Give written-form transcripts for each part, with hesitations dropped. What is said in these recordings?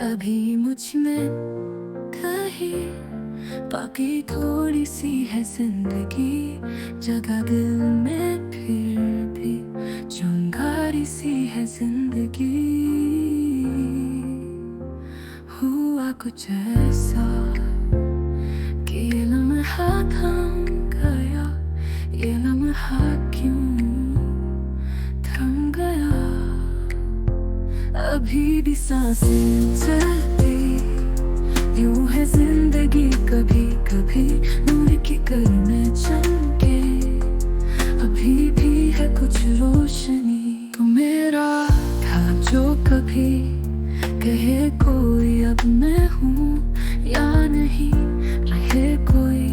अभी मुझ में कहीं बाकी थोड़ी सी है जिंदगी, जगह दिल में फिर भी चुनगारी सी है जिंदगी। हुआ कुछ ऐसा कि ये लम्हा थम गया, ये लम्हा क्यों थम गया। अभी भी सांसें चलती यूं है जिंदगी, कभी कभी नूर की किरणें चमके, अभी भी है कुछ रोशनी। तो मेरा था जो कभी कहे कोई अब मैं हूँ या नहीं, रहे कोई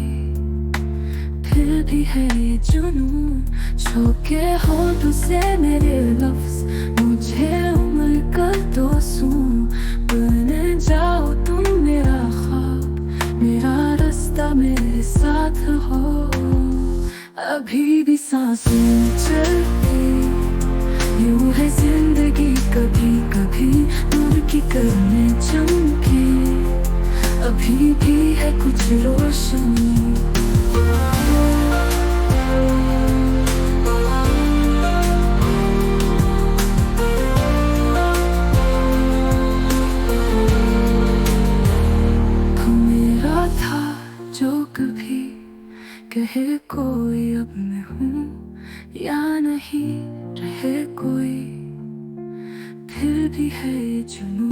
फिर भी है ये जुनून। छूके होठों से मेरे लफ्ज मुझे उम्र कर दो सूं, बन जाओ तुम मेरा ख्वाब, मेरा रास्ता मेरे साथ हो। अभी भी सांसें चलती यूं है जिंदगी, कभी कभी नूर की किरणें चमके, अभी भी है कुछ रोशनी। जो कभी कहे कोई अब मैं हूँ या नहीं, रहे कोई फिर भी है ये जुनून।